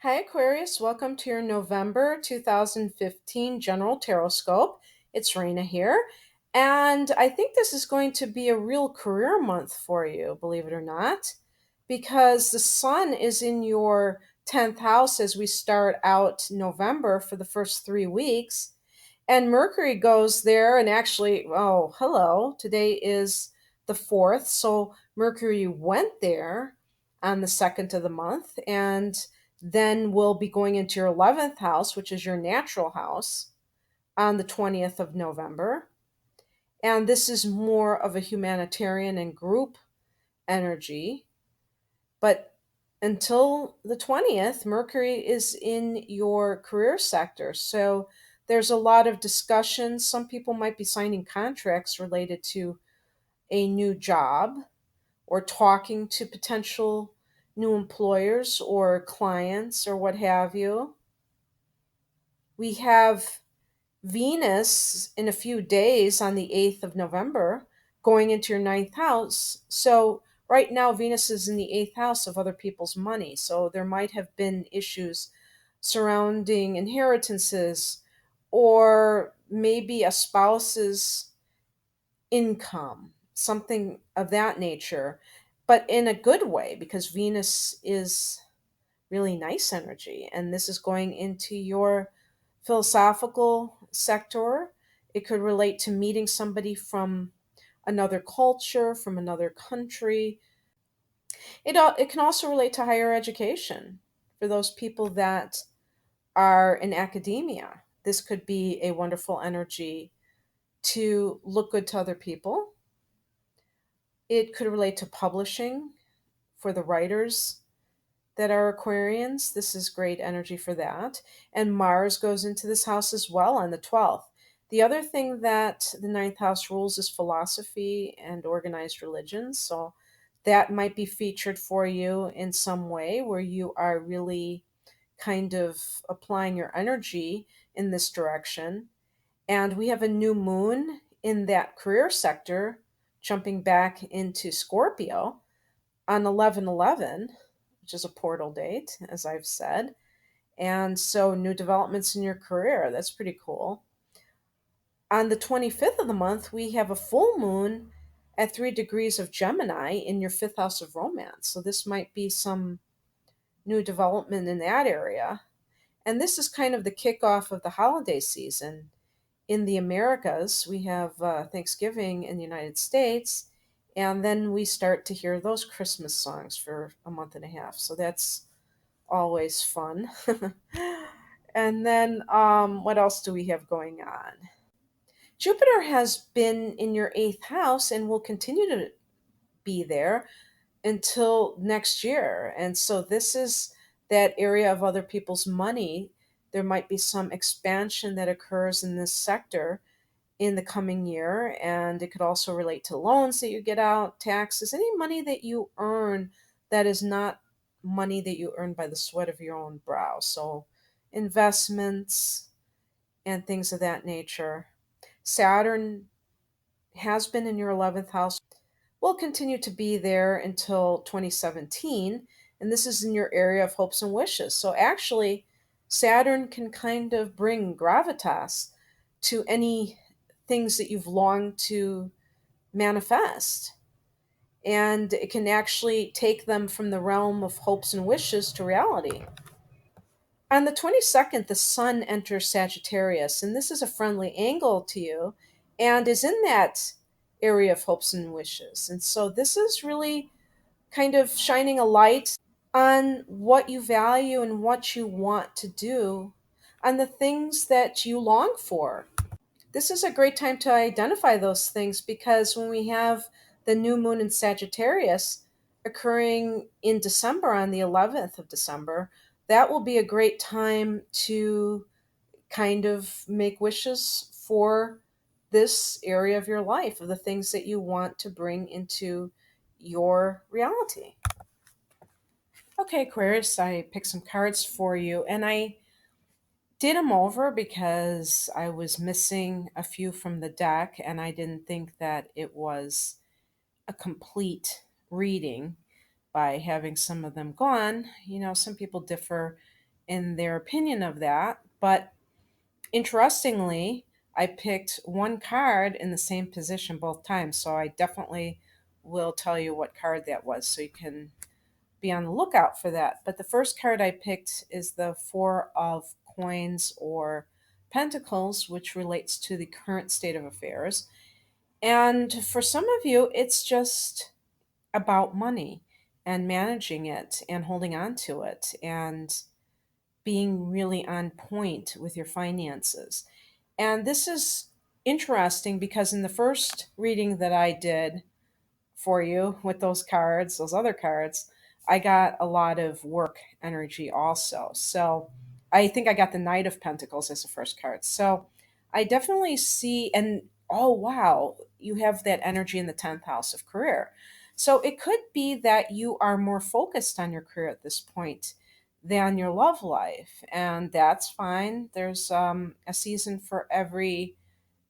Hi, Aquarius. Welcome to your November 2015 General Tarotscope. It's Raina here. And I think this is going to be a real career month for you, believe it or not, because the sun is in your 10th house as we start out November for the first 3 weeks. And Mercury goes there, and actually, oh, hello, today is the 4th. So Mercury went there on the 2nd of the month, and then we'll be going into your 11th house, which is your natural house, on the 20th of November. And this is more of a humanitarian and group energy. But until the 20th, Mercury is in your career sector. So there's a lot of discussion. Some people might be signing contracts related to a new job or talking to potential new employers or clients or what have you. We have Venus in a few days on the 8th of November going into your ninth house. So, right now, Venus is in the eighth house of other people's money. So, there might have been issues surrounding inheritances or maybe a spouse's income, something of that nature, but in a good way because Venus is really nice energy. And this is going into your philosophical sector. It could relate to meeting somebody from another culture, from another country. It can also relate to higher education for those people that are in academia. This could be a wonderful energy to look good to other people. It could relate to publishing for the writers that are Aquarians. This is great energy for that. And Mars goes into this house as well on the 12th. The other thing that the ninth house rules is philosophy and organized religions. So that might be featured for you in some way where you are really kind of applying your energy in this direction. And we have a new moon in that career sector jumping back into Scorpio on 11/11, which is a portal date, as I've said. And so, new developments in your career. That's pretty cool. On the 25th of the month, we have a full moon at 3 degrees of Gemini in your fifth house of romance. So, this might be some new development in that area. And this is kind of the kickoff of the holiday season. In the Americas, we have Thanksgiving in the United States, and then we start to hear those Christmas songs for a month and a half. So that's always fun. And then what else do we have going on? Jupiter has been in your eighth house and will continue to be there until next year. And so this is that area of other people's money. There might be some expansion that occurs in this sector in the coming year, and it could also relate to loans that you get out, taxes, any money that you earn that is not money that you earn by the sweat of your own brow. So investments and things of that nature. Saturn has been in your 11th house, will continue to be there until 2017, and this is in your area of hopes and wishes. So actually, Saturn can kind of bring gravitas to any things that you've longed to manifest. And it can actually take them from the realm of hopes and wishes to reality. On the 22nd, the sun enters Sagittarius, and this is a friendly angle to you and is in that area of hopes and wishes. And so this is really kind of shining a light on what you value and what you want to do, on the things that you long for. This is a great time to identify those things because when we have the new moon in Sagittarius occurring in December on the 11th of December, that will be a great time to kind of make wishes for this area of your life, of the things that you want to bring into your reality. Okay, Aquarius, I picked some cards for you and I did them over because I was missing a few from the deck and I didn't think that it was a complete reading by having some of them gone. You know, some people differ in their opinion of that. But interestingly, I picked one card in the same position both times. So I definitely will tell you what card that was so you can be on the lookout for that. But the first card I picked is the Four of Coins or Pentacles, which relates to the current state of affairs. And for some of you, it's just about money and managing it and holding on to it and being really on point with your finances. And this is interesting because in the first reading that I did for you with those cards, those other cards, I got a lot of work energy also. So I think I got the Knight of Pentacles as the first card. So I definitely see, and oh, wow, you have that energy in the 10th house of career. So it could be that you are more focused on your career at this point than your love life. And that's fine. There's a season for every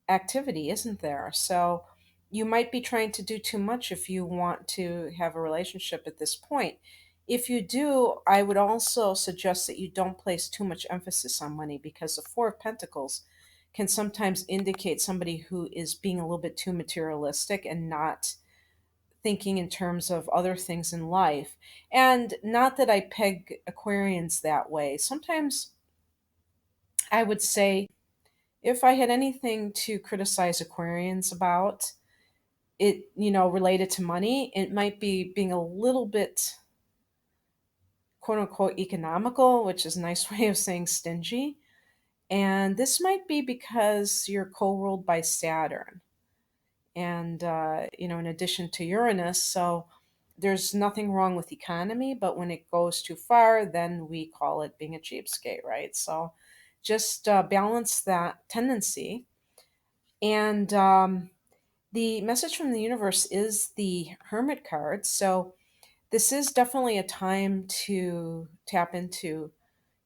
activity, isn't there? So you might be trying to do too much if you want to have a relationship at this point. If you do, I would also suggest that you don't place too much emphasis on money because the Four of Pentacles can sometimes indicate somebody who is being a little bit too materialistic and not thinking in terms of other things in life. And not that I peg Aquarians that way. Sometimes I would say if I had anything to criticize Aquarians about, it, related to money, it might be being a little bit quote unquote economical, which is a nice way of saying stingy. And this might be because you're co-ruled by Saturn and, in addition to Uranus. So there's nothing wrong with economy, but when it goes too far, then we call it being a cheapskate, right? So just balance that tendency. And the message from the universe is the Hermit card. So this is definitely a time to tap into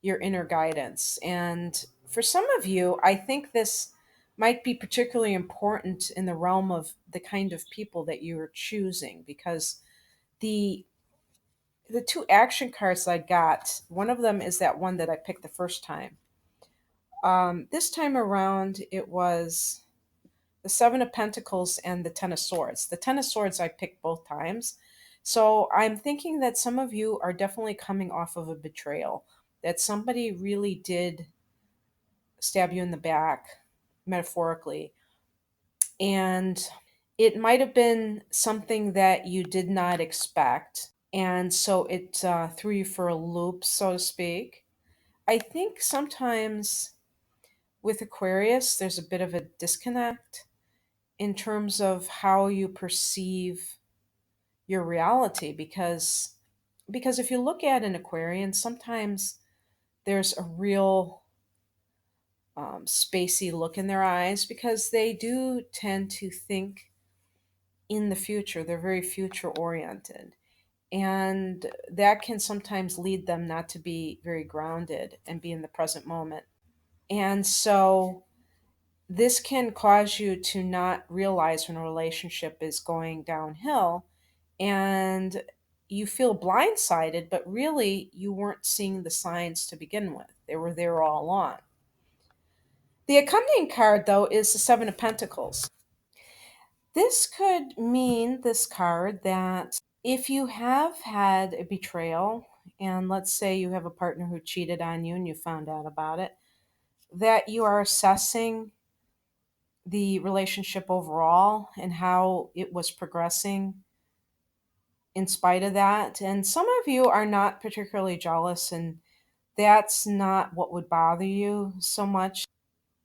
your inner guidance. And for some of you, I think this might be particularly important in the realm of the kind of people that you're choosing because the the two action cards I got, one of them is that one that I picked the first time. This time around, it was the Seven of Pentacles and the Ten of Swords. The Ten of Swords I picked both times. So I'm thinking that some of you are definitely coming off of a betrayal, that somebody really did stab you in the back, metaphorically. And it might have been something that you did not expect. And so it threw you for a loop, so to speak. I think sometimes with Aquarius, there's a bit of a disconnect in terms of how you perceive your reality because if you look at an Aquarian, sometimes there's a real spacey look in their eyes because they do tend to think in the future. They're very future oriented, and that can sometimes lead them not to be very grounded and be in the present moment. And so this can cause you to not realize when a relationship is going downhill and you feel blindsided, but really you weren't seeing the signs to begin with. They were there all along. The accompanying card, though, is the Seven of Pentacles. This could mean, this card, that if you have had a betrayal, and let's say you have a partner who cheated on you and you found out about it, that you are assessing the relationship overall and how it was progressing in spite of that. And some of you are not particularly jealous, and that's not what would bother you so much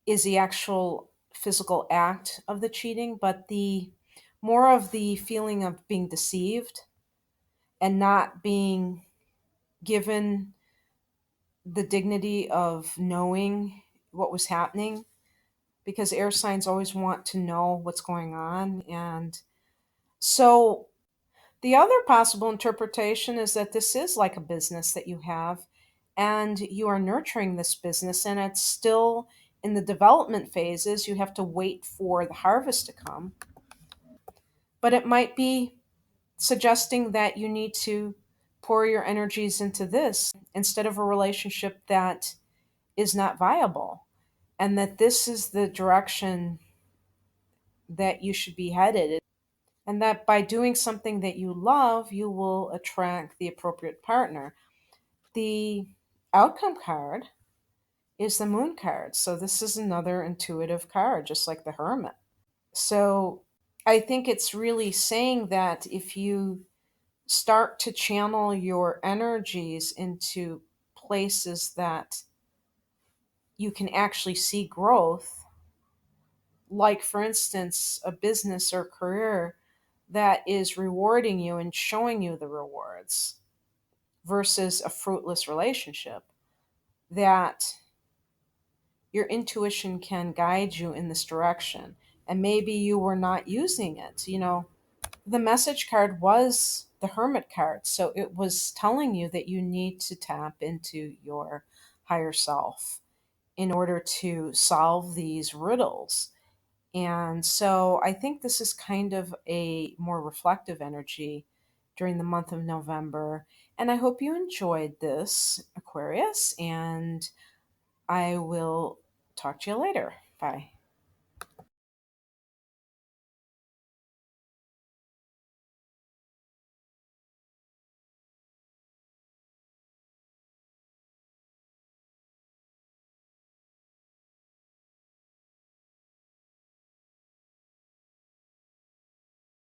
is the actual physical act of the cheating, but the more of the feeling of being deceived and not being given the dignity of knowing what was happening because air signs always want to know what's going on. And so the other possible interpretation is that this is like a business that you have, and you are nurturing this business, and it's still in the development phases. You have to wait for the harvest to come. But it might be suggesting that you need to pour your energies into this instead of a relationship that is not viable, and that this is the direction that you should be headed, and that by doing something that you love, you will attract the appropriate partner. The outcome card is the moon card. So this is another intuitive card, just like the hermit. So I think it's really saying that if you start to channel your energies into places that you can actually see growth, like for instance, a business or career that is rewarding you and showing you the rewards versus a fruitless relationship, that your intuition can guide you in this direction. And maybe you were not using it. The message card was the hermit card. So it was telling you that you need to tap into your higher self in order to solve these riddles. And so I think this is kind of a more reflective energy during the month of November. And I hope you enjoyed this, Aquarius. And I will talk to you later. Bye.